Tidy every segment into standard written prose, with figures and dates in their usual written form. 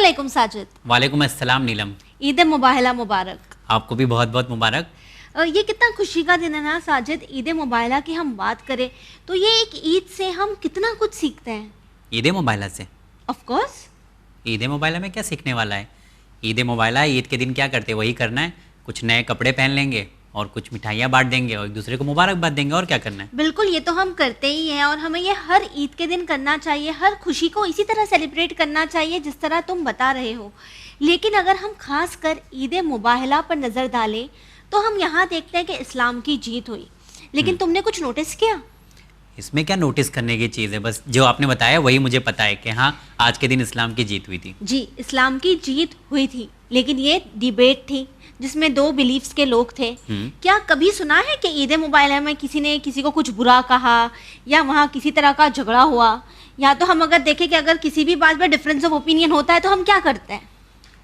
علیکم ساجد۔ وعلیکم السلام نیلم، عید مباہلہ مبارک۔ آپ کو بھی بہت بہت مبارک۔ یہ کتنا خوشی کا دن ہے نا ساجد، عید مباہلہ کی ہم بات کریں تو یہ ایک عید سے ہم کتنا کچھ سیکھتے ہیں۔ عید مباہلہ سے آف کورس عید مباہلہ میں کیا سیکھنے والا ہے؟ عید مباہلہ عید کے دن کیا کرتے ہیں وہی کرنا ہے، کچھ نئے کپڑے پہن لیں گے اور کچھ مٹھائیاں بانٹ دیں گے اور ایک دوسرے کو مبارکباد دیں گے، اور کیا کرنا ہے؟ بالکل، یہ تو ہم کرتے ہی ہیں اور ہمیں یہ ہر عید کے دن کرنا چاہیے، ہر خوشی کو اسی طرح سیلیبریٹ کرنا چاہیے جس طرح تم بتا رہے ہو۔ لیکن اگر ہم خاص کر عید مباہلہ پر نظر ڈالیں تو ہم یہاں دیکھتے ہیں کہ اسلام کی جیت ہوئی، لیکن تم نے کچھ نوٹس کیا؟ اس میں کیا نوٹس کرنے کی چیز ہے؟ بس جو آپ نے بتایا وہی مجھے پتا ہے کہ ہاں آج کے دن اسلام کی جیت ہوئی تھی۔ جی، اسلام کی جیت ہوئی تھی، لیکن یہ ڈیبیٹ تھی جس میں دو بلیفز کے لوگ تھے۔ کیا کبھی سنا ہے کہ عید مباہلہ میں کسی نے کسی کو کچھ برا کہا یا وہاں کسی طرح کا جھگڑا ہوا؟ یا تو ہم اگر دیکھیں کہ اگر کسی بھی بات پر ڈفرینس آف اوپینین ہوتا ہے تو ہم کیا کرتے ہیں؟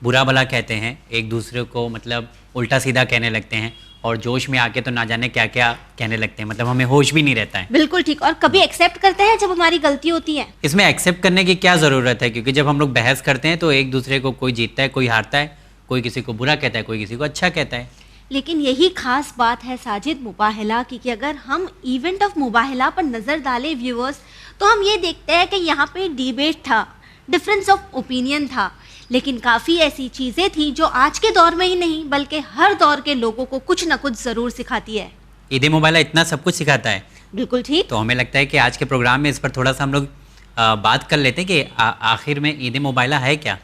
برا بھلا کہتے ہیں، ایک دوسرے کو مطلب الٹا سیدھا کہنے لگتے ہیں، اور جوش میں آ کے تو نہ جانے کیا کیا کہنے لگتے ہیں، مطلب ہمیں ہوش بھی نہیں رہتا ہے۔ بالکل ٹھیک، اور کبھی ایکسیپٹ کرتے ہیں جب ہماری غلطی ہوتی ہے؟ اس میں ایکسیپٹ کرنے کی کیا ضرورت ہے؟ کیونکہ جب ہم لوگ بحث کرتے ہیں تو ایک دوسرے کو کوئی جیتتا ہے کوئی ہارتا ہے، کوئی کسی کو برا کہتا ہے کوئی کسی کو اچھا کہتا ہے۔ لیکن یہی خاص بات ہے ساجد مباہلہ کی، کہ اگر ہم ایونٹ آف مباہلہ پر نظر ڈالیں ویورز تو ہم یہ دیکھتے ہیں کہ یہاں پہ ڈیبیٹ تھا، ڈفرینس آف اوپینین تھا، لیکن کافی ایسی چیزیں تھیں جو آج کے دور میں ہی نہیں بلکہ ہر دور کے لوگوں کو کچھ نہ کچھ ضرور سکھاتی ہے۔ عید مباہلہ اتنا سب کچھ سکھاتا ہے؟ بالکل ٹھیک۔ تو ہمیں لگتا ہے کہ آج کے پروگرام میں اس پر تھوڑا سا ہم لوگ بات کر لیتے ہیں کہ آخر میں عید مباہلہ ہے کیا؟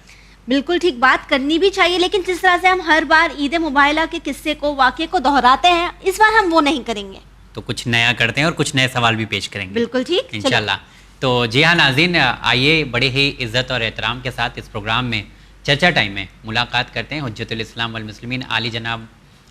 بالکل ٹھیک، بات کرنی بھی چاہیے، لیکن جس طرح سے ہم ہر بار عید مباہلہ کے قصے کو واقعے کو دہراتے ہیں اس بار ہم وہ نہیں کریں گے، تو کچھ نیا کرتے ہیں اور کچھ نئے سوال بھی پیش کریں گے۔ بالکل ٹھیک، انشاءاللہ۔ تو جی ہاں ناظرین، آئیے بڑے ہی عزت اور احترام کے ساتھ اس پروگرام میں چرچا ٹائم میں ملاقات کرتے ہیں حجت الاسلام والمسلمین عالی جناب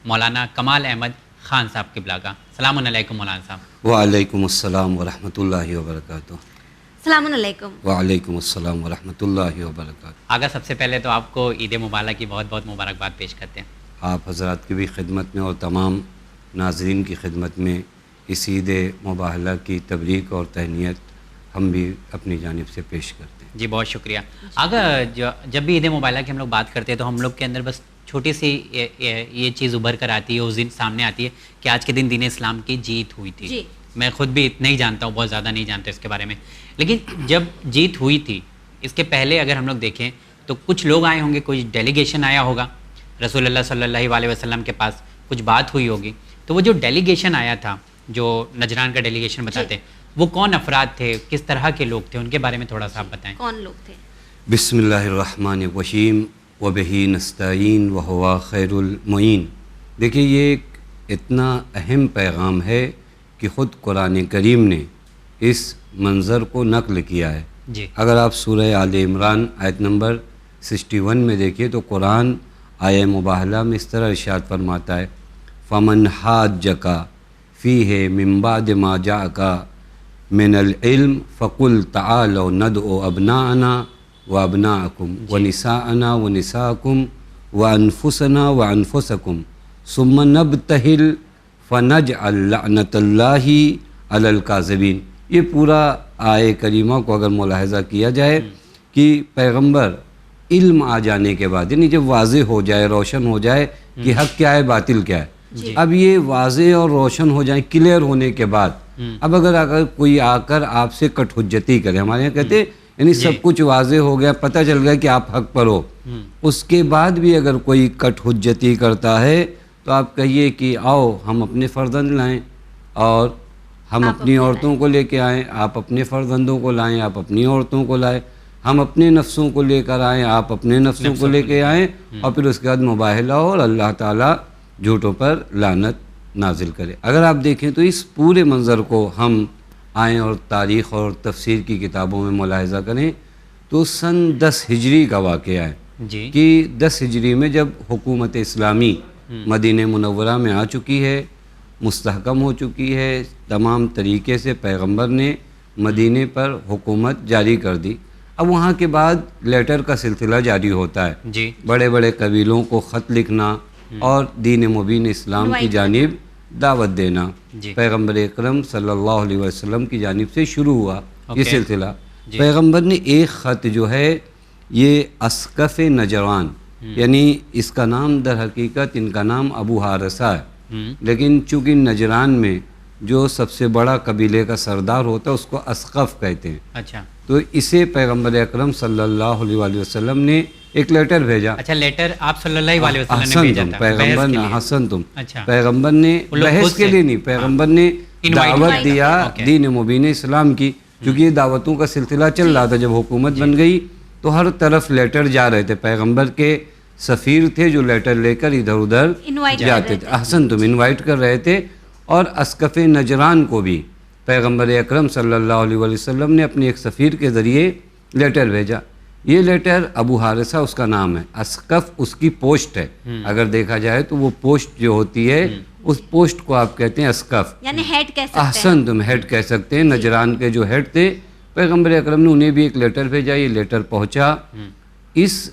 مولانا کمال احمد خان صاحب قبلہ کا۔ السلام علیکم مولانا صاحب۔ وعلیکم السلام ورحمۃ اللہ وبرکاتہ۔ السلام علیکم۔ وعلیکم السلام ورحمۃ اللہ وبرکاتہ۔ آگا سب سے پہلے تو آپ کو عید مباہلہ کی بہت بہت مبارکباد پیش کرتے ہیں۔ آپ حضرات کی بھی خدمت میں اور تمام ناظرین کی خدمت میں اس عید مباہلہ کی تبریک اور تہنیت ہم بھی اپنی جانب سے پیش کرتے ہیں۔ جی بہت شکریہ۔ آگا جب بھی عید مباہلہ کی ہم لوگ بات کرتے ہیں تو ہم لوگ کے اندر بس چھوٹی سی یہ چیز ابھر کر آتی ہے، اس دن سامنے آتی ہے کہ آج کے دن دین اسلام کی جیت ہوئی تھی۔ جی، میں خود بھی اتنا ہی جانتا ہوں، بہت زیادہ نہیں جانتا اس کے بارے میں، لیکن جب جیت ہوئی تھی اس کے پہلے اگر ہم لوگ دیکھیں تو کچھ لوگ آئے ہوں گے، کوئی ڈیلیگیشن آیا ہوگا رسول اللہ صلی اللہ علیہ وسلم کے پاس، کچھ بات ہوئی ہوگی، تو وہ جو ڈیلیگیشن آیا تھا جو نجران کا ڈیلیگیشن بتاتے ہیں، وہ کون افراد تھے، کس طرح کے لوگ تھے، ان کے بارے میں تھوڑا سا آپ بتائیں۔ کون لوگ تھے؟ بسم اللہ الرحمن الرحیم وبہ نستعین وہو خیر المعین۔ دیکھیے یہ ایک اتنا اہم پیغام ہے کہ خود قرآن کریم نے اس منظر کو نقل کیا ہے۔ جی، اگر آپ سورہ آل عمران آیت نمبر 61 میں دیکھیے تو قرآن آیہ مباہلہ میں اس طرح ارشاد فرماتا ہے، فمن حاجک فیہ من بعد ما جاءک من العلم فقل تعالوا ندعو ابناءنا وابناءکم ونساءنا ونساءکم وانفسنا وانفسکم ثم نبتہل فنجعل لعنت اللہ علی الکاذبین۔ یہ پورا آیہ کریمہ کو اگر ملاحظہ کیا جائے کہ پیغمبر علم آ جانے کے بعد، یعنی جب واضح ہو جائے، روشن ہو جائے کہ حق کیا ہے باطل کیا ہے، اب یہ واضح اور روشن ہو جائیں، کلیئر ہونے کے بعد اب اگر کوئی آ کر آپ سے کٹ حجتی کرے، ہمارے یہاں کہتے ہیں یعنی سب کچھ واضح ہو گیا، پتہ چل گیا کہ آپ حق پر ہو، اس کے بعد بھی اگر کوئی کٹ حجتی کرتا ہے تو آپ کہیے کہ آؤ ہم اپنے فرزند لائیں اور ہم اپنی عورتوں کو لے کے آئیں، آپ اپنے فرزندوں کو لائیں، آپ اپنی عورتوں کو لائیں، ہم اپنے نفسوں کو لے کر آئیں، آپ اپنے نفسوں کو لے کے آئیں، اور پھر اس کے بعد مباہلہ ہو اور اللہ تعالیٰ جھوٹوں پر لعنت نازل کرے۔ اگر آپ دیکھیں تو اس پورے منظر کو ہم آئیں اور تاریخ اور تفسیر کی کتابوں میں ملاحظہ کریں تو سن 10 ہجری کا واقعہ ہے جی، کہ 10 ہجری میں جب حکومت اسلامی مدینہ منورہ میں آ چکی ہے، مستحکم ہو چکی ہے، تمام طریقے سے پیغمبر نے مدینے پر حکومت جاری کر دی۔ اب وہاں کے بعد لیٹر کا سلسلہ جاری ہوتا ہے، جی، بڑے بڑے قبیلوں کو خط لکھنا اور دین مبین اسلام کی جانب دعوت دینا، جی، پیغمبر اکرم صلی اللہ علیہ وسلم کی جانب سے شروع ہوا یہ سلسلہ۔ جی، پیغمبر نے ایک خط جو ہے یہ اسقف نجران، یعنی اس کا نام در حقیقت ان کا نام ابو حارثہ ہے، لیکن چونکہ نجران میں جو سب سے بڑا قبیلے کا سردار ہوتا ہے اس کو اسقف کہتے ہیں. اچھا، تو اسے پیغمبر اکرم صلی اللہ علیہ وسلم نے ایک لیٹر بھیجا. اچھا لیٹر آپ صلی اللہ علیہ وسلم نے حسن بھیجا تم تھا پیغمبر نے، بحث حسن تم اچھا پیغمبر نے وہ لوگ بحث خود کے سے، لیے نہیں، پیغمبر نے دعوت دیا دین مبین اسلام کی، کیونکہ یہ دعوتوں کا سلسلہ چل رہا تھا. جب حکومت بن گئی تو ہر طرف لیٹر جا رہے تھے، پیغمبر کے سفیر تھے جو لیٹر لے کر ادھر ادھر جاتے تھے. احسن تم انوائٹ کر رہے تھے. اور اسقف نجران کو بھی پیغمبر اکرم صلی اللہ علیہ وسلم نے اپنے ایک سفیر کے ذریعے لیٹر بھیجا. یہ لیٹر ابو حارثہ اس کا نام ہے، اسقف اس کی پوسٹ ہے. اگر دیکھا جائے تو وہ پوسٹ جو ہوتی ہے اس پوسٹ کو آپ کہتے ہیں اسقف، یعنی ہیڈ کہہ سکتے ہیں. احسن تم ہیڈ کہہ سکتے ہیں. نجران کے جو ہیڈ تھے پیغمبر اکرم نے انہیں بھی ایک لیٹر بھیجا. یہ لیٹر پہنچا. اس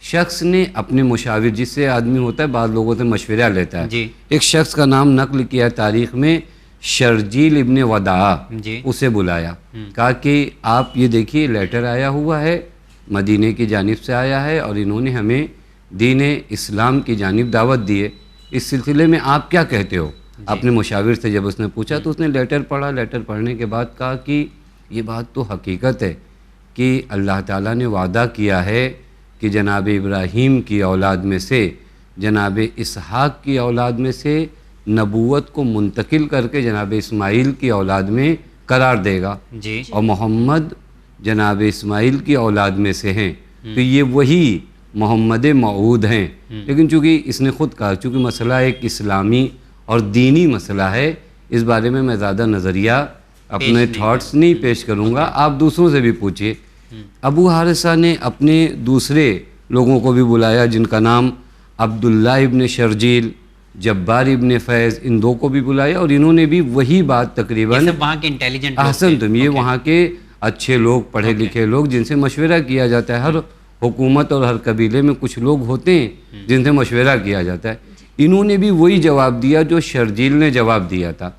شخص نے اپنے مشاور، جس سے آدمی ہوتا ہے بعض لوگوں سے مشورہ لیتا ہے، جی ایک شخص کا نام نقل کیا تاریخ میں، شرجیل ابن وداع، جی اسے بلایا. کہا کہ آپ یہ دیکھیے لیٹر آیا ہوا ہے، مدینے کی جانب سے آیا ہے اور انہوں نے ہمیں دین اسلام کی جانب دعوت دی ہے، اس سلسلے میں آپ کیا کہتے ہو؟ اپنے مشاور سے جب اس نے پوچھا تو اس نے لیٹر پڑھا. لیٹر پڑھنے کے بعد کہا کہ یہ بات تو حقیقت ہے کہ اللہ تعالیٰ نے وعدہ کیا ہے کہ جناب ابراہیم کی اولاد میں سے، جناب اسحاق کی اولاد میں سے نبوت کو منتقل کر کے جناب اسماعیل کی اولاد میں قرار دے گا، جی اور محمد جناب اسماعیل کی اولاد میں سے ہیں. تو یہ وہی محمد موعود ہیں. لیکن چونکہ اس نے خود کہا چونکہ مسئلہ ایک اسلامی اور دینی مسئلہ ہے، اس بارے میں میں زیادہ نظریہ اپنے تھاٹس نہیں پیش کروں گا، آپ دوسروں سے بھی پوچھئے. ابو حارثہ نے اپنے دوسرے لوگوں کو بھی بلایا جن کا نام عبداللہ ابن شرجیل، جبار ابن فیض، ان دو کو بھی بلایا اور انہوں نے بھی وہی بات تقریباً. وہاں کے انٹیلیجنٹ احسن تم یہ وہاں کے اچھے لوگ، پڑھے لکھے لوگ جن سے مشورہ کیا جاتا ہے. ہر حکومت اور ہر قبیلے میں کچھ لوگ ہوتے ہیں جن سے مشورہ کیا جاتا ہے. انہوں نے بھی وہی جواب دیا جو شرجیل نے جواب دیا تھا.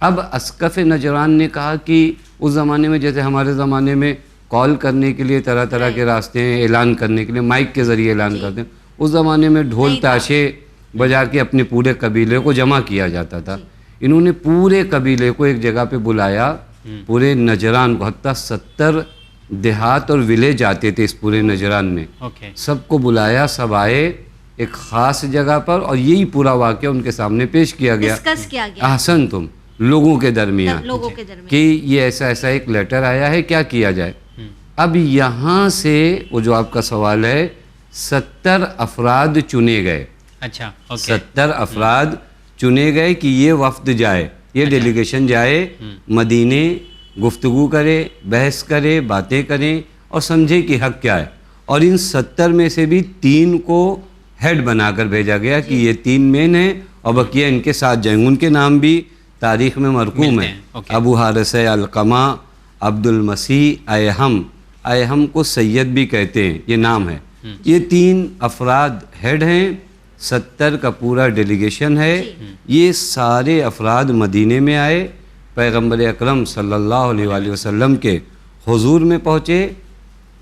اب اسقف نجران نے کہا کہ اس زمانے میں جیسے ہمارے زمانے میں کال کرنے کے لیے طرح طرح کے راستے ہیں، اعلان کرنے کے لیے مائک کے ذریعے اعلان کرتے ہیں، اس زمانے میں ڈھول تاشے بجا کے اپنے پورے قبیلے کو جمع کیا جاتا تھا. انہوں نے پورے قبیلے کو ایک جگہ پہ بلایا، پورے نجران کو، حتیٰ 70 دیہات اور ولیج آتے تھے اس پورے نجران میں، سب کو بلایا. سب آئے ایک خاص جگہ پر اور یہی پورا واقعہ ان کے سامنے پیش کیا گیا. ڈسکس کیا گیا احسن تم لوگوں کے درمیان درمیان کہ یہ ایسا ایسا ایک لیٹر آیا ہے، کیا کیا جائے. اب یہاں سے وہ جو آپ کا سوال ہے، 70 افراد چنے گئے. اچھا 70 افراد چنے گئے کہ یہ وفد جائے، یہ ڈیلیگیشن جائے مدینے، گفتگو کرے، بحث کرے، باتیں کریں اور سمجھے کہ حق کیا ہے. اور ان 70 میں سے بھی 3 کو ہیڈ بنا کر بھیجا گیا کہ یہ 3 مین ہیں اور بقیہ ان کے ساتھ جائیں. ان کے نام بھی تاریخ میں مرقوم ہیں، ابو حارثہ، علقمہ، عبد المسیح، ایہم کو سید بھی کہتے ہیں، یہ نام ہے. یہ 3 افراد ہیڈ ہیں، 70 کا پورا ڈیلیگیشن ہے. یہ سارے افراد مدینے میں آئے، پیغمبر اکرم صلی اللہ علیہ وآلہ وسلم کے حضور میں پہنچے.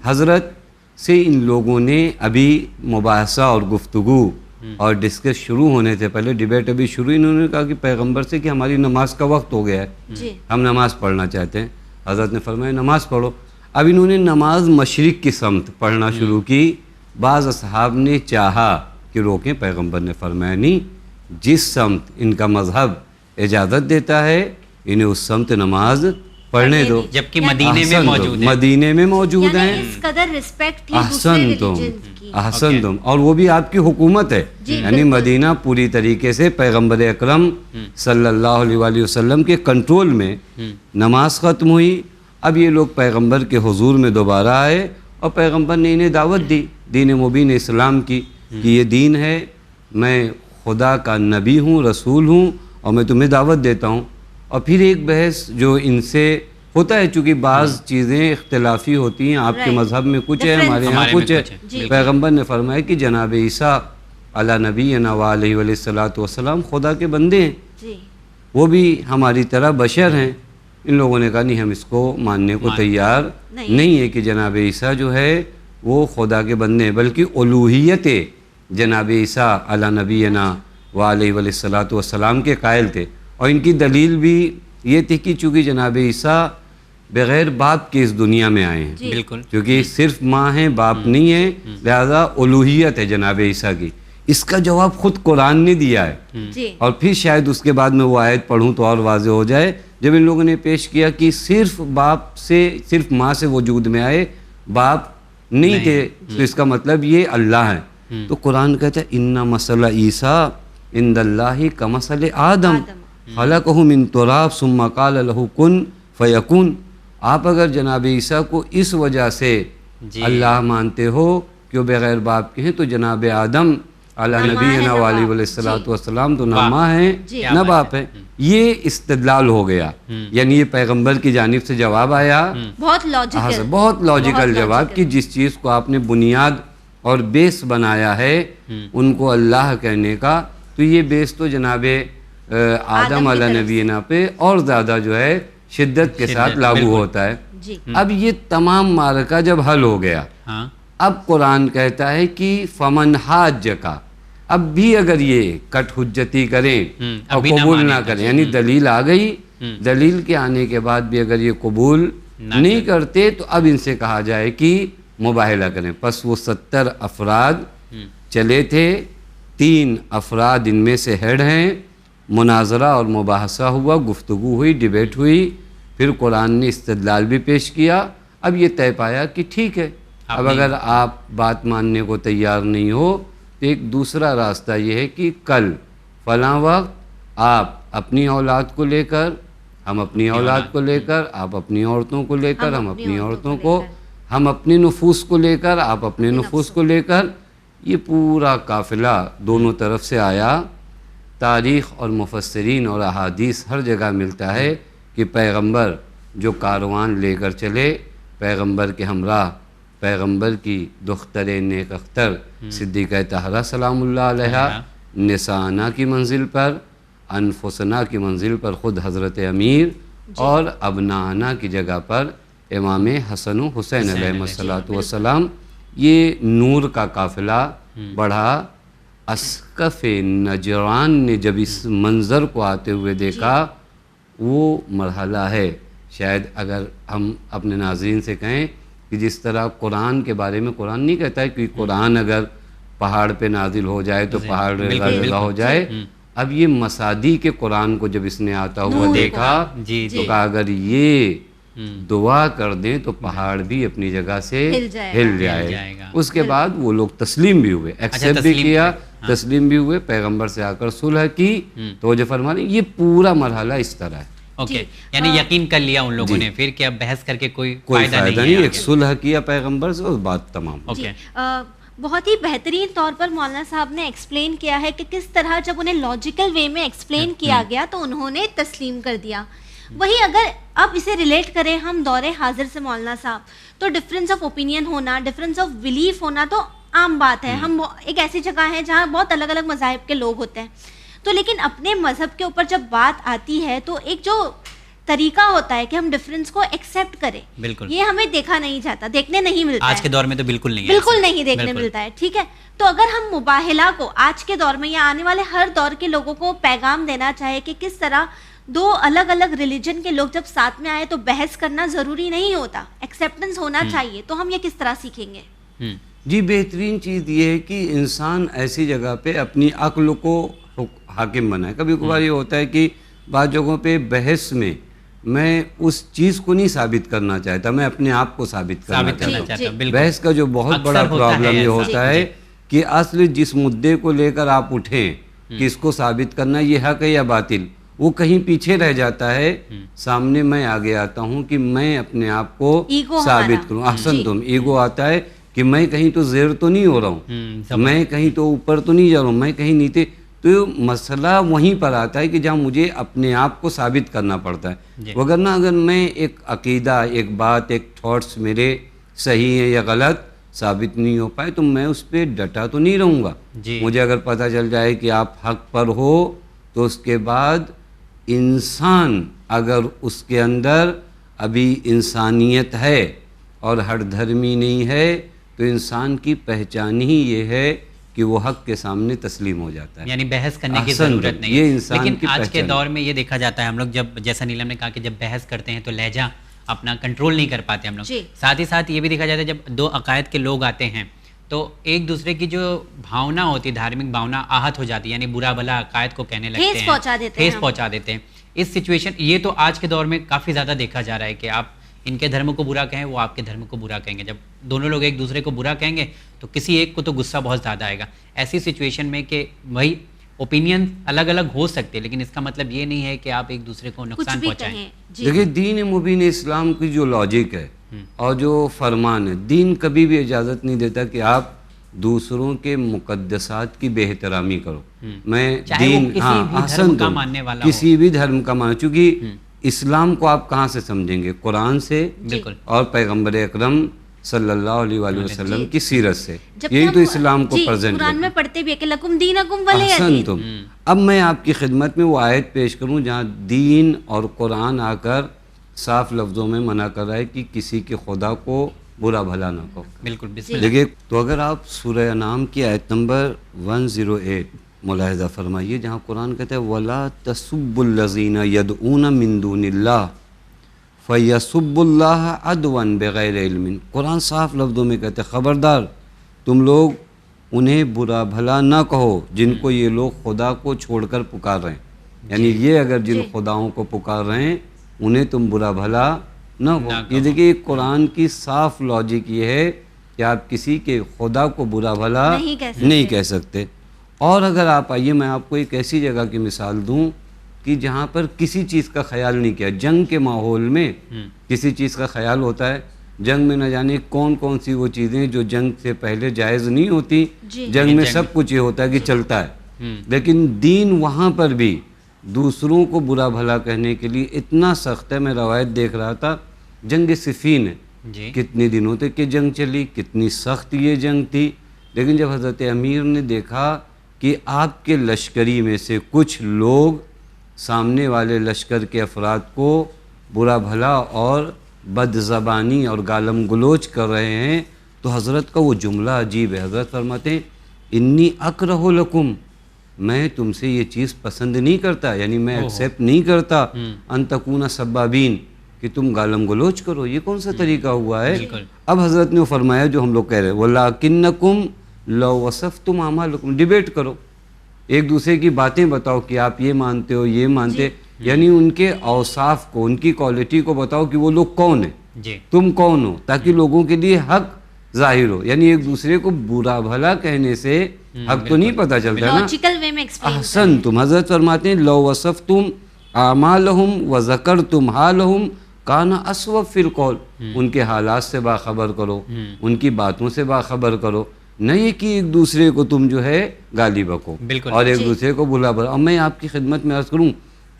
حضرت سے ان لوگوں نے ابھی مباحثہ اور گفتگو اور ڈسکس شروع ہونے سے پہلے، ڈیبیٹ ابھی شروع، انہوں نے کہا کہ پیغمبر سے کہ ہماری نماز کا وقت ہو گیا ہے، ہم نماز پڑھنا چاہتے ہیں. حضرت نے فرمایا نماز پڑھو. اب انہوں نے نماز مشرق کی سمت پڑھنا شروع کی. بعض اصحاب نے چاہا کہ روکیں، پیغمبر نے فرمایا نہیں، جس سمت ان کا مذہب اجازت دیتا ہے انہیں اس سمت نماز پڑھنے دو، جبکہ مدینے میں موجود ہیں، مدینے میں موجود ہیں. اس قدر ریسپیکٹ تھی احسن تم اور وہ بھی آپ کی حکومت ہے. یعنی مدینہ پوری طریقے سے پیغمبر اکرم صلی اللہ علیہ وآلہ وسلم کے کنٹرول میں. نماز ختم ہوئی. اب یہ لوگ پیغمبر کے حضور میں دوبارہ آئے اور پیغمبر نے انہیں دعوت دی دین مبین اسلام کی کہ یہ دین ہے، میں خدا کا نبی ہوں، رسول ہوں اور میں تمہیں دعوت دیتا ہوں. اور پھر ایک بحث جو ان سے ہوتا ہے، چونکہ بعض چیزیں اختلافی ہوتی ہیں، آپ کے مذہب میں کچھ ہے، ہمارے یہاں کچھ ہے. پیغمبر نے فرمایا کہ جناب عیسیٰ علی نبینا و علیہ الصلوۃ والسلام خدا کے بندے ہیں، وہ بھی ہماری طرح بشر ہیں. ان لوگوں نے کہا نہیں، ہم اس کو ماننے کو تیار نہیں ہے کہ جناب عیسیٰ جو ہے وہ خدا کے بندے ہیں، بلکہ الوہیت جناب عیسیٰ علی نبینا و علیہ الصلاۃ والسلام کے قائل تھے. اور ان کی دلیل بھی یہ تھی کہ چونکہ جناب عیسیٰ بغیر باپ کے اس دنیا میں آئے ہیں، بالکل، کیونکہ صرف ماں ہیں باپ نہیں ہے، لہذا الوہیت ہے جناب عیسیٰ کی. اس کا جواب خود قرآن نے دیا ہے. جی اور پھر شاید اس کے بعد میں وہ آیت پڑھوں تو اور واضح ہو جائے، جب ان لوگوں نے پیش کیا کہ صرف باپ سے صرف ماں سے وجود میں آئے، باپ نہیں تھے، تو اس کا مطلب یہ اللہ ہے. تو قرآن کہتا ہے ان مثل عیسیٰ عند اللہ کمثل آدم خلقہ من تراب ثم قال له کن فیکون. آپ اگر جناب عیسیٰ کو اس وجہ سے اللہ مانتے ہو کہ وہ بغیر باپ کے ہیں، تو جناب آدم علی نبینا و علیہ الصلاۃ والسلام تو نہ ماں ہیں نہ باپ ہیں. یہ استدلال ہو گیا، یعنی یہ پیغمبر کی جانب سے جواب آیا، بہت لاجیکل، بہت لاجیکل جواب کہ جس چیز کو آپ نے بنیاد اور بیس بنایا ہے ان کو اللہ کہنے کا، تو یہ بیس تو جناب آدم علیہ نبینا پہ اور زیادہ جو ہے شدت کے ساتھ لاگو ہوتا ہے. اب یہ تمام معرکہ جب حل ہو گیا، اب قرآن کہتا ہے کہ فمن حاجکا، اب بھی اگر یہ کٹ حجتی کریں اور قبول نہ کریں، یعنی دلیل آ گئی، دلیل کے آنے کے بعد بھی اگر یہ قبول نہیں کرتے تو اب ان سے کہا جائے کہ مباہلہ کریں. پس وہ 70 افراد چلے تھے، 3 افراد ان میں سے ہیڈ ہیں، مناظرہ اور مباحثہ ہوا، گفتگو ہوئی، ڈیبیٹ ہوئی، پھر قرآن نے استدلال بھی پیش کیا. اب یہ طے پایا کہ ٹھیک ہے، اب اگر آپ بات ماننے کو تیار نہیں ہو تو ایک دوسرا راستہ یہ ہے کہ کل فلاں وقت آپ اپنی اولاد کو لے کر، ہم اپنی اولاد کو لے کر، آپ اپنی عورتوں کو لے کر، ہم اپنی عورتوں کو، ہم اپنے نفوس کو لے کر، آپ اپنے نفوس کو لے کر، یہ پورا قافلہ دونوں طرف سے آیا. تاریخ اور مفسرین اور احادیث ہر جگہ ملتا ہے کہ پیغمبر جو کاروان لے کر چلے، پیغمبر کے ہمراہ پیغمبر کی دختر نیک اختر صدیقہ طاہرہ سلام اللہ علیہا، نسانا کی منزل پر، انفسنا کی منزل پر خود حضرت امیر، اور ابنانا کی جگہ پر امام حسن و حسین علیہ السلام. یہ نور کا قافلہ بڑھا. اسقف نجران نے جب اس منظر کو آتے ہوئے دیکھا، وہ مرحلہ ہے، شاید اگر ہم اپنے ناظرین سے کہیں کہ جس طرح قرآن کے بارے میں قرآن نہیں کہتا ہے کہ قرآن اگر پہاڑ پہ نازل ہو جائے تو پہاڑ ریزہ ہو جائے، اب یہ مسادی کے قرآن کو جب اس نے آتا ہوا دیکھا تو کہا اگر یہ دعا کر دیں تو پہاڑ بھی اپنی جگہ سے ہل جائے گا. اس کے بعد وہ لوگ تسلیم بھی ہوئے، ایکسیپٹ بھی کیا، تسلیم بھی ہوئے، پیغمبر سے آ کر صلح کی. توجہ فرمائیں، یہ پورا مرحلہ اس طرح ہے. اوکے، یعنی یقین کر لیا ان لوگوں نے پھر کہ اب بحث کر کے کوئی فائدہ نہیں، ایک صلح کیا پیغمبر سے، اس بات تمام. اوکے، بہت ہی بہترین طور پر مولانا صاحب نے ایکسپلین کیا ہے کہ کس طرح جب انہیں لاجیکل وے میں ایکسپلین کیا گیا تو انہوں نے تسلیم کر دیا. وہی اگر اب اسے ریلیٹ کریں ہم دور حاضر سے مولانا صاحب، تو ڈفرینس آف اوپینین ہونا، ڈفرینس آف بلیف ہونا تو عام بات ہے. ہم ایک ایسی جگہ ہے جہاں بہت الگ الگ مذاہب کے لوگ ہوتے ہیں، تو لیکن اپنے مذہب کے اوپر جب بات آتی ہے تو ایک جو طریقہ ہوتا ہے کہ ہم ڈفرینس کو ایکسیپٹ کریں، بالکل یہ ہمیں دیکھا نہیں جاتا، دیکھنے نہیں ملتا آج کے دور میں تو بالکل نہیں، بالکل نہیں دیکھنے ملتا ہے. ٹھیک ہے، تو اگر ہم مباہلہ کو آج کے دور میں یا آنے والے ہر دور کے لوگوں کو پیغام دینا چاہے کہ کس طرح دو الگ الگ ریلیجن کے لوگ جب ساتھ میں آئے تو بحث کرنا ضروری نہیں ہوتا، ایکسیپٹنس ہونا چاہیے، تو ہم یہ کس طرح سیکھیں گے؟ جی بہترین چیز یہ ہے کہ انسان ایسی جگہ پہ اپنی عقل کو حاکم بنائے. کبھی کبھار یہ ہوتا ہے کہ بعض جگہوں پہ بحث میں میں اس چیز کو نہیں ثابت کرنا چاہتا، میں اپنے آپ کو ثابت کرنا چاہتا ہوں. بحث کا جو بہت بڑا پرابلم یہ ہوتا ہے کہ اصل جس مدعے کو لے کر آپ اٹھیں کہ اس کو ثابت کرنا یہ حق ہے یا باطل، وہ کہیں پیچھے رہ جاتا ہے. سامنے میں آگے آتا ہوں کہ میں اپنے آپ کو ثابت کروں. احسن تم، ایگو آتا ہے کہ میں کہیں تو زیر تو نہیں ہو رہا ہوں، میں کہیں تو اوپر تو نہیں جا رہا ہوں، میں کہیں نیچے. تو مسئلہ وہیں پر آتا ہے کہ جہاں مجھے اپنے آپ کو ثابت کرنا پڑتا ہے. وگرنہ اگر میں ایک عقیدہ، ایک بات، ایک تھاٹس میرے صحیح ہیں یا غلط ثابت نہیں ہو پائے تو میں اس پہ ڈٹا تو نہیں رہوں گا. مجھے اگر پتہ چل جائے کہ آپ حق پر ہو تو اس کے بعد انسان اگر اس کے اندر ابھی انسانیت ہے اور ہر دھرمی نہیں ہے تو انسان کی پہچان ہی یہ ہے کہ وہ حق کے سامنے تسلیم ہو جاتا ہے، یعنی بحث کرنے کی احسن ضرورت نہیں یہ ہے. انسان لیکن کی آج کے پہچان دور میں یہ دیکھا جاتا ہے ہم لوگ جب جیسا نیلم نے کہا کہ جب بحث کرتے ہیں تو لہجہ اپنا کنٹرول نہیں کر پاتے ہم لوگ. جی. ساتھ ہی ساتھ یہ بھی دیکھا جاتا ہے جب دو عقائد کے لوگ آتے ہیں تو ایک دوسرے کی جو بھاونا ہوتی، دھارمک بھاونا آہت ہو جاتی ہے، یعنی برا بھلا عقائد کو کہنے لگتے ہیں، ٹھیس پہنچا دیتے ہیں، ٹھیس پہنچا دیتے ہیں. اس سچویشن یہ تو آج کے دور میں کافی زیادہ دیکھا جا رہا ہے کہ آپ ان کے دھرم کو برا کہیں، وہ آپ کے دھرم کو برا کہیں گے. جب دونوں لوگ ایک دوسرے کو برا کہیں گے تو کسی ایک کو تو غصہ بہت زیادہ آئے گا. ایسی سچویشن میں کہ وہی اوپینین الگ الگ ہو سکتے ہیں لیکن اس کا مطلب یہ نہیں ہے کہ آپ ایک دوسرے کو کچھ نقصان بھی پہنچائیں. کہیں. جی. دیکھیے دین مبین اسلام کی جو لاجک ہے اور جو فرمان ہے، دین کبھی بھی اجازت نہیں دیتا کہ آپ دوسروں کے مقدسات کی بے احترامی کرو. میں چاہے وہ دین کسی بھی احسن دھرم کا تم ماننے والا ہو. کسی بھی دھرم کا ماننا، چونکہ اسلام کو آپ کہاں سے سمجھیں گے؟ قرآن سے بالکل. اور پیغمبر اکرم صلی اللہ علیہ وآلہ وسلم کی سیرت سے. جب یہی کہ تو ہم اسلام کو جی پریزنٹ قرآن میں پڑھتے بھی ہے کہ لکم دینکم ولی احسن دین. تم. اب میں آپ کی خدمت میں وہ آیت پیش کروں جہاں دین اور قرآن آ کر صاف لفظوں میں منع کر رہا ہے کہ کسی کے خدا کو برا بھلا نہ کہو. بالکل بسم اللہ. دیکھیے تو اگر آپ سورہ انعام کی آیت نمبر 108 ملاحظہ فرمائیے جہاں قرآن کہتا ہے وَلَا تَسُبُّ الَّذِينَ يَدْعُونَ مِن دُونِ اللَّهِ فَيَسُبُّ اللَّهَ عَدْوًا بِغَيْرِ عِلْمٍ. قرآن صاف لفظوں میں کہتے ہیں خبردار تم لوگ انہیں برا بھلا نہ کہو جن کو یہ لوگ خدا کو چھوڑ کر پکار رہے ہیں. یعنی یہ اگر جن خداؤں کو پکار رہے ہیں انہیں تم برا بھلا نہ کہو. یہ دیکھیے قرآن کی صاف لاجک یہ ہے کہ آپ کسی کے خدا کو برا بھلا نہیں کہہ سکتے. اور اگر آپ آئیے میں آپ کو ایک ایسی جگہ کی مثال دوں کہ جہاں پر کسی چیز کا خیال نہیں کیا. جنگ کے ماحول میں کسی چیز کا خیال ہوتا ہے. جنگ میں نہ جانے کون کون سی وہ چیزیں جو جنگ سے پہلے جائز نہیں ہوتی، جنگ میں سب کچھ یہ ہوتا ہے کہ چلتا ہے. لیکن دین وہاں پر بھی دوسروں کو برا بھلا کہنے کے لیے اتنا سخت ہے. میں روایت دیکھ رہا تھا جنگ صفین ہے، کتنے دنوں تک کہ جنگ چلی، کتنی سخت یہ جنگ تھی. لیکن جب حضرت امیر نے دیکھا کہ آپ کے لشکری میں سے کچھ لوگ سامنے والے لشکر کے افراد کو برا بھلا اور بد زبانی اور گالم گلوچ کر رہے ہیں تو حضرت کا وہ جملہ عجیب ہے. حضرت فرماتے ہیں انی اکرہ لکم، میں تم سے یہ چیز پسند نہیں کرتا، یعنی میں ایکسیپٹ نہیں کرتا ان تکون سبابین، کہ تم گالم گلوچ کرو. یہ کون سا طریقہ ہوا ہے؟ اب حضرت نے فرمایا جو ہم لوگ کہہ رہے ہیں وَلَٰكِنَّكُمْ لَوْ وَصَفْتُمْ أَعْمَالَكُمْ، ڈیبیٹ کرو، ایک دوسرے کی باتیں بتاؤ کہ آپ یہ مانتے ہو یہ مانتے، یعنی ان کے اوصاف کو، ان کی کوالٹی کو بتاؤ کہ وہ لوگ کون ہیں، تم کون ہو، تاکہ لوگوں کے لیے حق ظاہر ہو. یعنی ایک دوسرے کو برا بھلا کہنے سے حق تو نہیں پتہ چلتا ہے نا. لاجیکل وے میں ایکسپلین. احسن تم. حضرت فرماتے ہیں لو وصفتم اعمالہم وذکرتم حالہم کان اسوب فی القول، ان کے حالات سے باخبر کرو، ان کی باتوں سے باخبر کرو، نہیں کہ ایک دوسرے کو تم جو ہے گالی بکو اور ایک دوسرے کو بلا بلا. اور میں آپ کی خدمت میں عرض کروں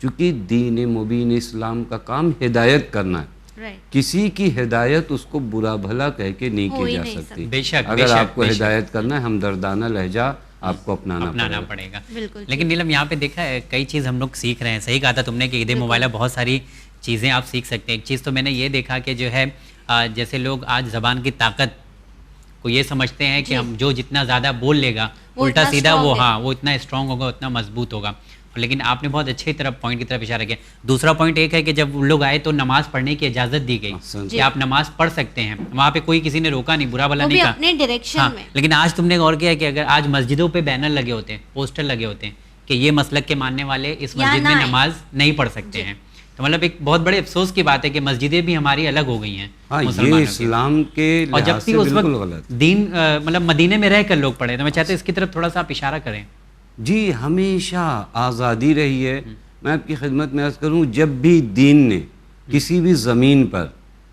چونکہ دین مبین اسلام کا کام ہدایت کرنا ہے، کسی کی ہدایت اس کو برا بھلا کہہ کے نہیں کی جا سکتی. بے شک اگر آپ کو ہدایت کرنا ہے ہمدردانہ لہجہ آپ کو اپنانا پڑے گا. لیکن نیلم یہاں پہ دیکھا ہے کئی چیز ہم لوگ سیکھ رہے ہیں. صحیح کہا تھا تم نے کہ عید موبائلہ بہت ساری چیزیں آپ سیکھ سکتے ہیں. ایک چیز تو میں نے یہ دیکھا کہ جو ہے جیسے لوگ آج زبان کی طاقت کو یہ سمجھتے ہیں کہ ہم جو جتنا زیادہ بول لے گا الٹا سیدھا وہ اتنا اسٹرانگ ہوگا، اتنا مضبوط ہوگا. لیکن آپ نے بہت اچھی طرف پوائنٹ کی طرف اشارہ کیا. دوسرا پوائنٹ ایک ہے کہ جب لوگ آئے تو نماز پڑھنے کی اجازت دی گئی کہ آپ نماز پڑھ سکتے ہیں. وہاں پہ کوئی کسی نے روکا نہیں، برا بھلا نہیں کہا. لیکن آج تم نے غور کیا کہ اگر آج مسجدوں پہ بینر لگے ہوتے ہیں، پوسٹر لگے ہوتے ہیں کہ یہ مسلک کے ماننے والے اس مسجد میں نماز نہیں پڑھ سکتے ہیں، تو مطلب ایک بہت بڑے افسوس کی بات ہے کہ مسجدیں بھی ہماری الگ ہو گئی ہیں یہ اسلام کے لحاظ سے بالکل غلط. دین مطلب مدینے میں رہ کر لوگ پڑھے، تو میں چاہتا ہوں اس کی طرف تھوڑا سا آپ اشارہ کریں. جی ہمیشہ آزادی رہی ہے. میں آپ کی خدمت میں عرض کروں جب بھی دین نے کسی بھی زمین پر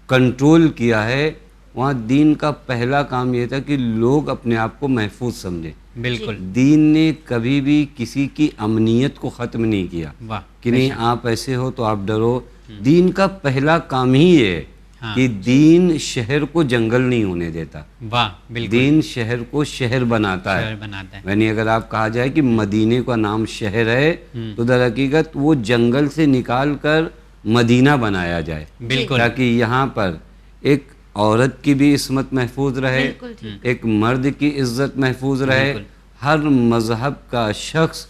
کنٹرول کیا ہے وہاں دین کا پہلا کام یہ تھا کہ لوگ اپنے آپ کو محفوظ سمجھیں. بالکل. دین نے کبھی بھی کسی کی امنیت کو ختم نہیں کیا کہ نہیں آپ ایسے ہو تو آپ ڈرو. دین کا پہلا کام ہی یہ ہے کہ دین شہر کو جنگل نہیں ہونے دیتا. دین شہر کو شہر بناتا ہے. یعنی اگر آپ کہا جائے کہ مدینے کا نام شہر ہے تو در حقیقت وہ جنگل سے نکال کر مدینہ بنایا جائے تاکہ یہاں پر ایک عورت کی بھی عصمت محفوظ رہے، بالکل ٹھیک، ایک مرد کی عزت محفوظ رہے، بالکل۔ ہر مذہب کا شخص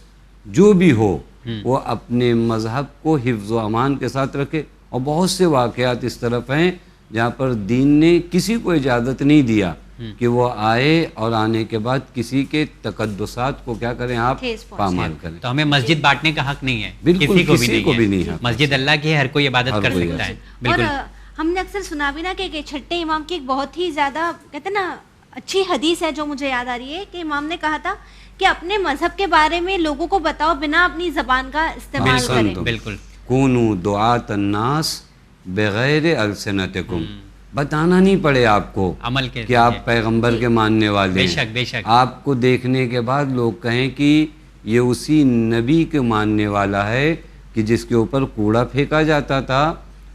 جو بھی ہو وہ اپنے مذہب کو حفظ و امان کے ساتھ رکھے۔ اور بہت سے واقعات اس طرف ہیں جہاں پر دین نے کسی کو اجازت نہیں دیا کہ وہ آئے اور آنے کے بعد کسی کے تقدسات کو کیا کریں، آپ ٹھیس پہنچے۔ پامال کریں۔ تو ہمیں مسجد بانٹنے کا حق نہیں ہے، بالکل، کسی کو بھی نہیں ہے۔ ہے۔ مسجد اللہ کی ہے، ہر کوئی عبادت ہر کر کوئی سکتا ہے، اور بالکل۔ ہم نے اکثر سنا بھی نا کہ چھٹے امام کی ایک بہت ہی زیادہ کہتے ہیں نا اچھی حدیث ہے جو مجھے یاد آ رہی ہے کہ امام نے کہا تھا کہ اپنے مذہب کے بارے میں لوگوں کو بتاؤ بنا اپنی زبان کا استعمال کریں۔ بالکل، کونوا دعاۃ الناس بغیر السنتکم، بتانا نہیں پڑے آپ کو عمل کے کہ آپ پیغمبر کے ماننے والے بے ہیں۔ شک، بے شک۔ آپ کو دیکھنے کے بعد لوگ کہیں کہ یہ اسی نبی کے ماننے والا ہے کہ جس کے اوپر کوڑا پھینکا جاتا تھا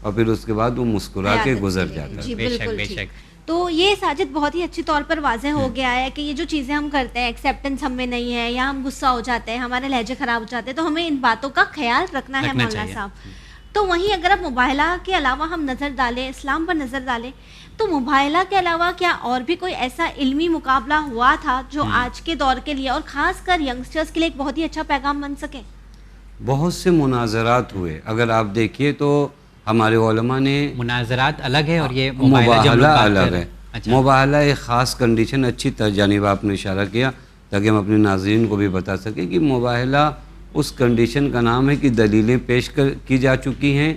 اور پھر اس کے بعد وہ مسکرا کے گزر جاتا جی ہے۔ بے شک، بالکل بے ٹھیک۔ شک۔ تو یہ ساجد بہت ہی اچھی طور پر واضح ہو گیا ہے کہ یہ جو چیزیں ہم کرتے ہیں ایکسیپٹنس ہم میں نہیں ہے، یا ہم غصہ ہو جاتے ہیں، ہمارے لہجے خراب ہو جاتے ہیں، تو ہمیں ان باتوں کا خیال رکھنا ہے مولانا چاہیے۔ صاحب۔ تو وہیں اگر اب مباہلہ کے علاوہ ہم نظر ڈالیں، اسلام پر نظر ڈالیں، تو مباہلہ کے علاوہ کیا اور بھی کوئی ایسا علمی مقابلہ ہوا تھا جو آج کے دور کے لیے اور خاص کر ینگسٹرز کے لیے ایک بہت ہی اچھا پیغام بن سکے؟ بہت سے مناظرات ہوئے، اگر آپ دیکھیے تو ہمارے علماء نے مناظرات الگ ہے اور یہ مباہلہ جو ہم لوگ مباہلہ بات الگ کر رہے ہے۔ ہیں۔ اچھا، مباہلہ ایک خاص کنڈیشن، اچھی جانب آپ نے اشارہ کیا تاکہ ہم اپنے ناظرین کو بھی بتا سکیں کہ مباہلہ اس کنڈیشن کا نام ہے کہ دلیلیں پیش کی جا چکی ہیں،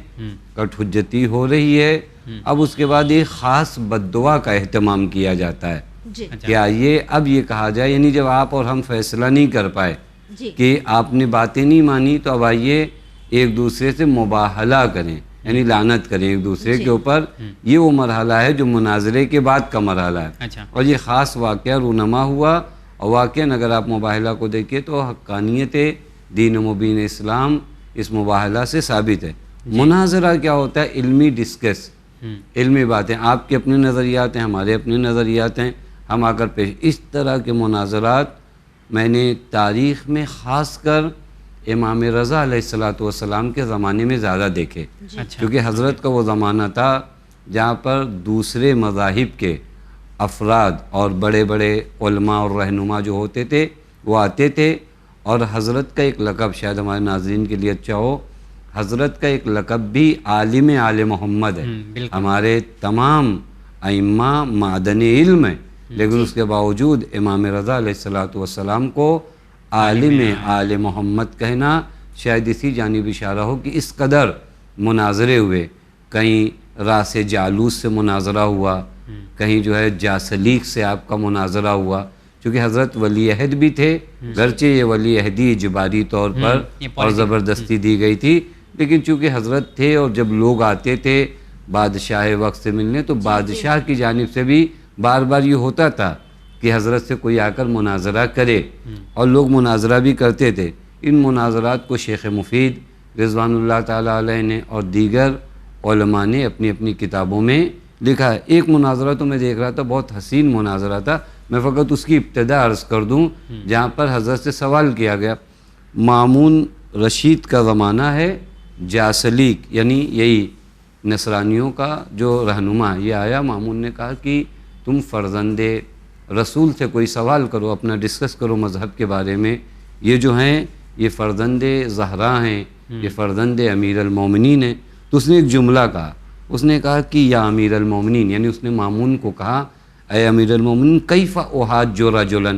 کٹ حجتی ہو رہی ہے، اب اس کے بعد ایک خاص بددعا کا اہتمام کیا جاتا ہے جی کہ آئیے اب یہ کہا جائے، یعنی جب آپ اور ہم فیصلہ نہیں کر پائے جی کہ آپ نے باتیں نہیں مانی تو اب آئیے ایک دوسرے سے مباہلہ کریں، یعنی لعنت کریں ایک دوسرے کے اوپر۔ یہ وہ مرحلہ ہے جو مناظرے کے بعد کا مرحلہ ہے، اچھا، اور یہ خاص واقعہ رونما ہوا۔ اور واقعاً اگر آپ مباہلہ کو دیکھیں تو حقانیت دین مبین اسلام اس مباہلہ سے ثابت ہے۔ مناظرہ کیا ہوتا ہے؟ علمی ڈسکس، علمی باتیں، آپ کے اپنے نظریات ہیں، ہمارے اپنے نظریات ہیں، ہم آ کر پیش۔ اس طرح کے مناظرات میں نے تاریخ میں خاص کر امام رضا علیہ السلام کے زمانے میں زیادہ دیکھے، اچھا، کیونکہ حضرت کا وہ زمانہ تھا جہاں پر دوسرے مذاہب کے افراد اور بڑے بڑے علماء اور رہنما جو ہوتے تھے وہ آتے تھے، اور حضرت کا ایک لقب شاید ہمارے ناظرین کے لیے اچھا ہو، حضرت کا ایک لقب بھی عالم آل محمد ہے۔ بالکل، ہمارے تمام ائمہ معدن علم ہیں، لیکن اس کے باوجود امام رضا علیہ السلام کو عالم آل محمد کہنا شاید اسی جانب اشارہ ہو کہ اس قدر مناظرے ہوئے، کہیں راس جالوس سے مناظرہ ہوا، کہیں جو ہے جاسلیق سے آپ کا مناظرہ ہوا، چونکہ حضرت ولی عہد بھی تھے، گرچہ یہ ولی عہدی اجباری طور پر اور زبردستی دی گئی تھی، لیکن چونکہ حضرت تھے اور جب لوگ آتے تھے بادشاہ وقت سے ملنے تو بادشاہ کی جانب سے بھی بار بار یہ ہوتا تھا کہ حضرت سے کوئی آ کر مناظرہ کرے، اور لوگ مناظرہ بھی کرتے تھے۔ ان مناظرات کو شیخ مفید رضوان اللہ تعالیٰ علیہ نے اور دیگر علماء نے اپنی اپنی کتابوں میں لکھا ہے۔ ایک مناظرہ تو میں دیکھ رہا تھا، بہت حسین مناظرہ تھا، میں فقط اس کی ابتدا عرض کر دوں، جہاں پر حضرت سے سوال کیا گیا۔ مامون رشید کا زمانہ ہے، جاسلیق یعنی یہی نصرانیوں کا جو رہنما، یہ آیا، مامون نے کہا کہ تم فرزند رسول سے کوئی سوال کرو، اپنا ڈسکس کرو مذہب کے بارے میں، یہ جو ہیں یہ فرزند زہرا ہیں، یہ فرزند امیر المومنین ہیں۔ تو اس نے ایک جملہ کہا، اس نے کہا کہ یا امیر المومنین، یعنی اس نے مامون کو کہا اے امیر المومنین کیف احاج رجلا،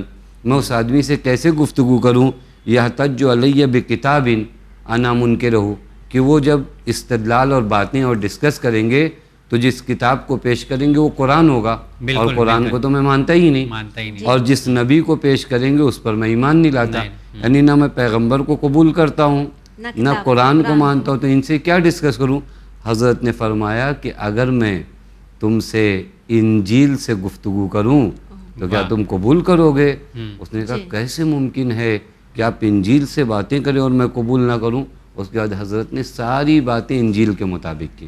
میں اس آدمی سے کیسے گفتگو کروں، یحتج علیہ بکتاب انا منکرہ، کہ وہ جب استدلال اور باتیں اور ڈسکس کریں گے تو جس کتاب کو پیش کریں گے وہ قرآن ہوگا، اور قرآن کو تو میں مانتا ہی نہیں، اور جس نبی کو پیش کریں گے اس پر میں ایمان نہیں لاتا، یعنی نہ میں پیغمبر کو قبول کرتا ہوں نہ قرآن کو مانتا ہوں، تو ان سے کیا ڈسکس کروں۔ حضرت نے فرمایا کہ اگر میں تم سے انجیل سے گفتگو کروں تو کیا تم قبول کرو گے؟ اس نے کہا کیسے ممکن ہے کہ آپ انجیل سے باتیں کریں اور میں قبول نہ کروں؟ اس کے بعد حضرت نے ساری باتیں انجیل کے مطابق کی،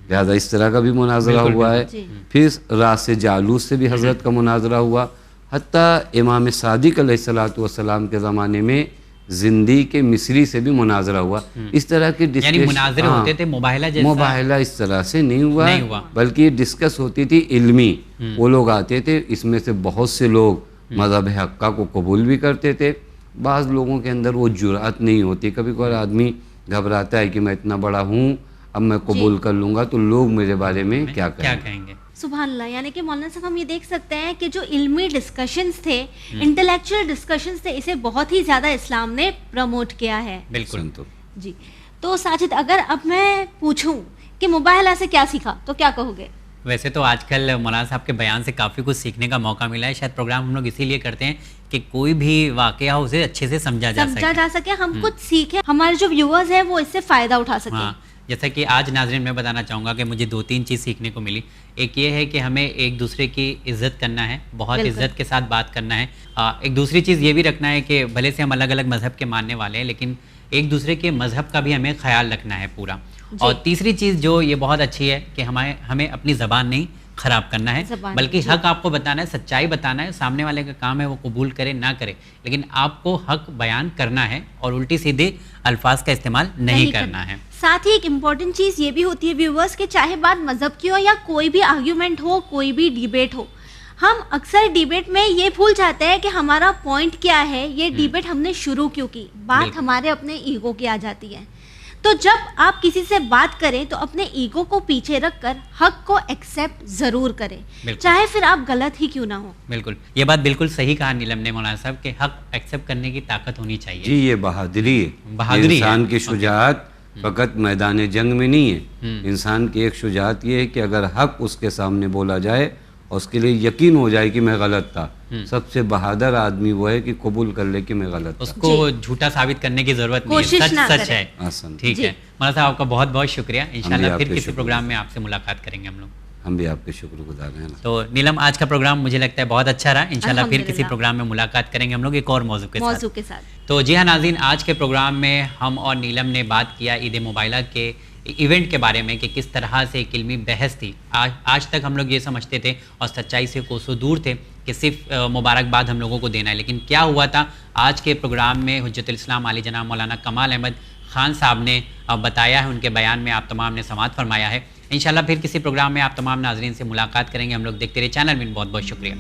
لہذا اس طرح کا بھی مناظرہ ہوا ہے۔ پھر راس جالوس سے بھی حضرت کا مناظرہ ہوا، حتیٰ امام صادق علیہ السلام کے زمانے میں زندی کے مصری سے بھی مناظرہ ہوا. اس طرح کی یعنی مناظرے ہوتے تھے مباہلہ جیسا؟ مباہلہ اس طرح سے نہیں ہوا بلکہ یہ ڈسکس ہوتی تھی علمی. وہ لوگ آتے تھے، اس میں سے بہت سے لوگ مذہب حقہ کو قبول بھی کرتے تھے. بعض لوگوں کے اندر وہ جرأت نہیں ہوتی. کبھی کبھار آدمی گھبراتا ہے کہ میں اتنا بڑا ہوں، اب میں قبول کر لوں گا تو لوگ میرے بارے میں کیا کہیں گے. سبحان اللہ. یعنی کہ مولانا صاحب ہم یہ دیکھ سکتے ہیں کہ جو علمی ڈسکشنز تھے، انٹلیکچوئل ڈسکشنز تھے، اسے بہت ہی زیادہ اسلام نے پروموٹ کیا ہے. بالکل. جی تو ساجد، اگر اب میں پوچھوں کہ مباہلہ سے کیا سیکھا تو کیا کہو گے؟ ویسے تو آج کل مولانا صاحب کے بیان سے کافی کچھ سیکھنے کا موقع ملا ہے. شاید پروگرام ہم لوگ اسی لیے کرتے ہیں کہ کوئی بھی واقعہ اسے اچھے سے سمجھا جا سکے، ہم کچھ سیکھیں، ہمارے جو ویورز ہیں وہ اس سے فائدہ اٹھا سکیں. جیسا کہ آج ناظرین میں بتانا چاہوں گا کہ مجھے 2-3 چیز سیکھنے کو ملی. ایک یہ ہے کہ ہمیں ایک دوسرے کی عزت کرنا ہے، بہت عزت کے ساتھ بات کرنا ہے. ایک دوسری چیز یہ بھی رکھنا ہے کہ بھلے سے ہم الگ الگ مذہب کے ماننے والے ہیں، لیکن ایک دوسرے کے مذہب کا بھی ہمیں خیال رکھنا ہے پورا. اور تیسری چیز جو یہ بہت اچھی ہے کہ ہمیں اپنی زبان نہیں خراب کرنا ہے، بلکہ حق آپ کو بتانا ہے، سچائی بتانا ہے. سامنے والے کا کام ہے وہ قبول کرے نہ کرے، لیکن آپ کو حق بیان کرنا ہے اور الٹی سیدھے الفاظ کا استعمال نہیں کرنا ہے. ساتھ ہی ایک امپورٹنٹ چیز یہ بھی ہوتی ہے ویورز کہ چاہے بات مذہب کی ہو یا کوئی بھی آرگیومنٹ ہو، کوئی بھی ڈیبیٹ ہو، ہم اکثر ڈیبیٹ میں یہ بھول جاتے ہیں کہ ہمارا پوائنٹ کیا ہے، یہ ڈیبیٹ ہم نے شروع کیوں کی. بات ہمارے اپنے ایگو کی آ جاتی ہے. تو جب آپ کسی سے بات کریں تو اپنے ایگو کو پیچھے رکھ کر حق کو ایکسیپٹ ضرور کریں، چاہے پھر آپ غلط ہی کیوں نہ ہو. بالکل، یہ بات بالکل صحیح کہا نیلم نے مولانا صاحب کہ حق ایکسیپٹ کرنے کی طاقت ہونی چاہیے. جی یہ بہادری ہے. انسان کی شجاعت فقط میدان جنگ میں نہیں ہے. انسان کی ایک شجاعت یہ ہے کہ اگر حق اس کے سامنے بولا جائے اور اس کے لیے یقین ہو جائے کہ میں غلط تھا. سب سے بہادر آدمی وہ ہے کہ قبول کر لے کہ میں غلط تھا. اس کو جھوٹا ثابت کرنے کی ضرورت نہیں ہے، سچ ہے. ٹھیک ہے مولانا صاحب، آپ کا بہت بہت شکریہ. انشاءاللہ پھر کسی پروگرام میں آپ سے ملاقات کریں گے ہم لوگ. ہم بھی آپ کے شکر گزار ہیں. تو نیلم، آج کا پروگرام مجھے لگتا ہے بہت اچھا رہا. انشاءاللہ پھر کسی پروگرام میں ملاقات کریں گے ہم لوگ ایک اور موضوع کے ساتھ. تو جی ہاں ناظرین، آج کے پروگرام میں ہم اور نیلم نے بات کیا عید مباہلہ کے ایونٹ کے بارے میں کہ کس طرح سے ایک علمی بحث تھی. آج تک ہم لوگ یہ سمجھتے تھے اور سچائی سے کوسوں دور تھے کہ صرف مبارکباد ہم لوگوں کو دینا ہے، لیکن کیا ہوا تھا آج کے پروگرام میں حجت الاسلام عالی جناب مولانا کمال احمد خان صاحب نے بتایا ہے، ان کے بیان میں آپ تمام نے سماعت فرمایا ہے. انشاءاللہ پھر کسی پروگرام میں آپ تمام ناظرین سے ملاقات کریں گے ہم لوگ. دیکھتے رہے چینل میں. بہت بہت شکریہ.